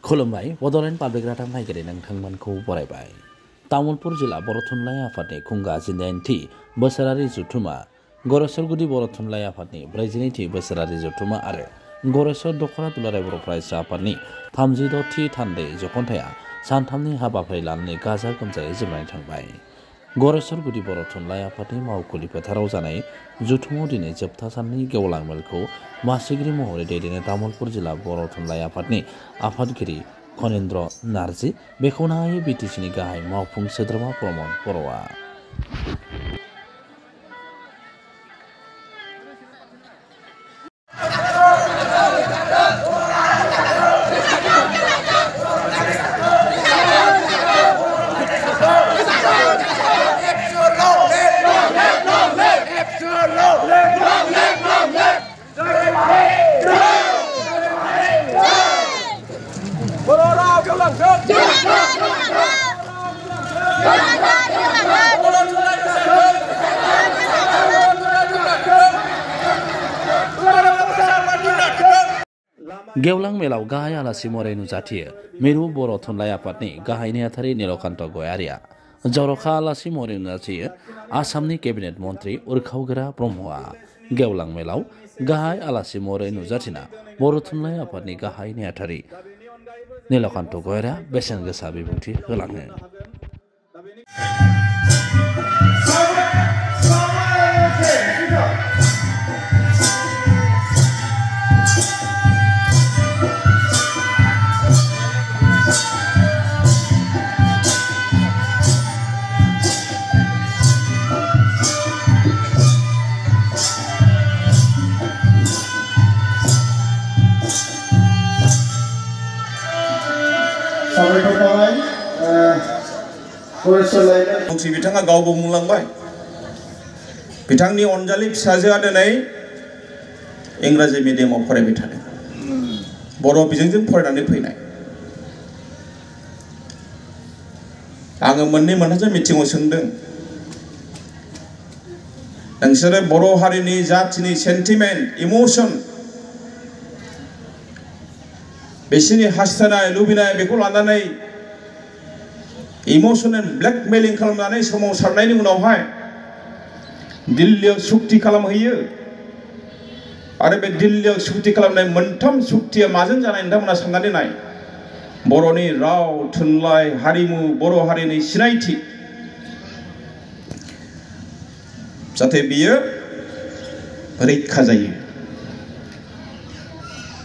खुलुमबाय बड'लेण्ड पाब्लिक रादाब नायगिरि नोंथांमोनखौ बरायबाय। तामुलपुर जिल्ला बर' थुनलाइ आफादनि खुंगा 19थि बोसोरारि जथुमा, गरेस्वरगुदि बर' थुनलाइ आफादनि 42थि बोसोरारि जथुमा आरो गरेस्वर दख'रा दुलाराय बर' फरायसा आफादनि 36थि थान्दै जख'न्थाया सानथामनि हाबाफारि लानानै गाजा गोमजायै जोबनानै थांबाय। गरेस्वरगुदि बर' थुनलाइ आफादनि मावखुलि फोथाराव जानाय जथुमाव दिनै जोबथा साननि गेवलां मेलखौ मासिगिरि महरै दैदेननो तामुलपुर जिल्ला बर' थुनलाइ आफादनि आफादगिरि खनिन्द्र नार्जी, बेखेवनायै बिटिसिनि गाहाय मावफुं सोद्रोमा प्रमद बर'आ। गेवलां मेलाव गाहाय आलासि महरै नुजाथियो मिरु बर' थुनलाइ आफादनि गाहाय नेहाथारि नीलकान्त गयारिया। जर'खा आलासि महरै नुजाथियो आसामनि केबिनेट मन्त्रि उरखावगोरा ब्रह्मआ। गेवलां मेलाव गाहाय आलासि महरै नुजाथिना बर' थुनलाइ आफादनि गाहाय नेहाथारि नीलकान्त गयारिया बेसेन गोसा बिबुंथि होलाङो। मन्त्रि बिथाङा गावबो बुंलांबाय, बिथांनि अनजालि फिसाजोआ दिनै इंराजि मिडियामाव फरायबाय थादों, बर' बिजोंजों फरायनानै फैनाय। आङो मोननै मोनथामसो मिटिङाव सोंदों, नोंसोरो बर' हारिनि जाथिनि सेन्टिमेन्ट, इमोसन, बिसोरनि हास्थायनाय लुबैनाय बेखौ लानानै इमोसनेल ब्लेकमेलिं खालामनानै सोमावसारनायनि उनावहाय दिल्लीयाव सुक्ति खालामहैयो आरो बे दिल्लीयाव सुक्ति खालामनाय मोनथाम सुक्तिया माजों जानाय नोंथांमोना साननानै नाय। बर'नि राव, थुनलाइ, हारिमु, बर' हारिनि सिनायथि, जाहाथे बियो रैखा जायो।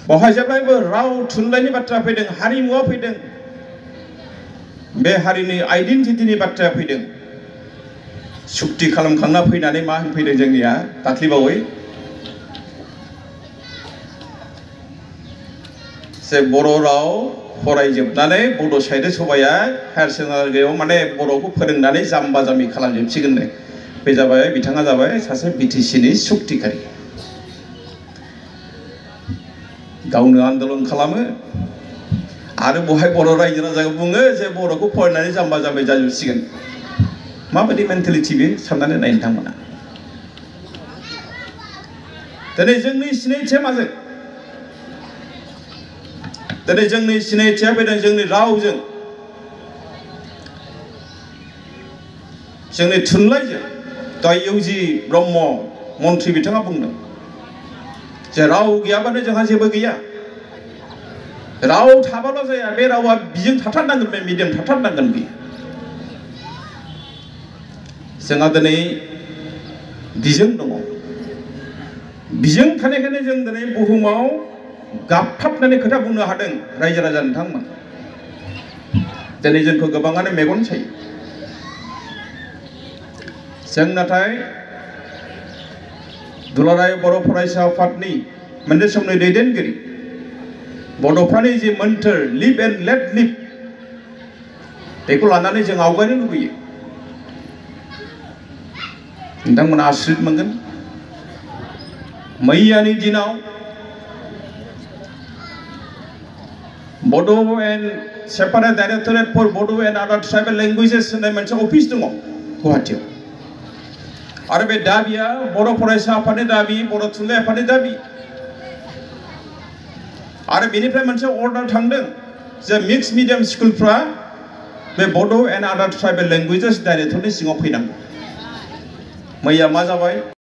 बेवहाय जेब्लायबो राव थुनलाइनि बाथ्रा फैदों, हारिमुआ फैदों, बे हारिनि आइडेन्टिटिनि बाथ्राया फैदों। सुक्ति खालामखांना फैनानै मा होनफैदों जोंनिया दाख्लैबावै, जे बर' राव फरायजोबनानै बड' साहित्य सभाया हायार सेकेन्डारियाव माने बर'खौ फोरोंनानै जाम्बा जाम्बि खालामजोबसिगोननो। बे जाबाय, बिथाङा जाबाय सासे बिटिसिनि सुक्तिकारि। गावनो आन्दलन खालामो आरो बहाय बर' रायजो राजाखौ बुङो जे बर'खौ फरायनानै जाम्बा जाम्बि जाजोबसिगोन। माबायदि मेन्टेलिटि बे साननानै नाय नोंथांमोना। दिनै जोंनि सिनायथिया माजों? दिनै जोंनि सिनायथिया फैदों जोंनि रावजों, जोंनि थुनलाइजों। दहाय इउजि ब्रह्म मन्त्रि बिथाङा बुंदों जे राव गैयाबानो जोंहा जेबो गैया। राव थाबाल' जाया, बे रावा बिजों थाथारनांगोन, बे मिडियाम थाथारनांगोन बेयो। जोंहा दिनै बिजों दङ, बिजों थानायखायनो जों दिनै बुहुमाव गाबथाबनानै खोथा बुंनो हादों रायजो राजा नोंथांमोन। दिनै जोंखौ गोबाङानो मेगन सायो। जों नाथाय दुलाराय बर' फरायसा आफादनि मोनसे समनि दैदेनगिरि, बड'फानि जि मोन्थोर लिभ एन्ड लेट लिभ, बेखौ लानानै जों आवगायनो लुबैयो। नोंथांमोना आसरित मोनगोन, मैयानि दिनाव बड' एन्ड सेपारेट डाइरेक्टरेट फर बड' एन्ड आदार ट्राइबेल लेंगुवेजेस होननाय मोनसे अफिस दङ गुवाहाटियाव। आरो बे दाबिया बर' फरायसा आफादनि दाबि, बर' थुनलाइ आफादनि दाबि। आरो बेनिफ्राय मोनसे अर्डार थांदों जे मिक्स मिडियाम स्कुलफ्रा बे बड' एन्ड आदार ट्राइबेल लेंगुवेजेस डाइरेक्टरनि सिङाव फैनांगौ। मैया मा जाबाय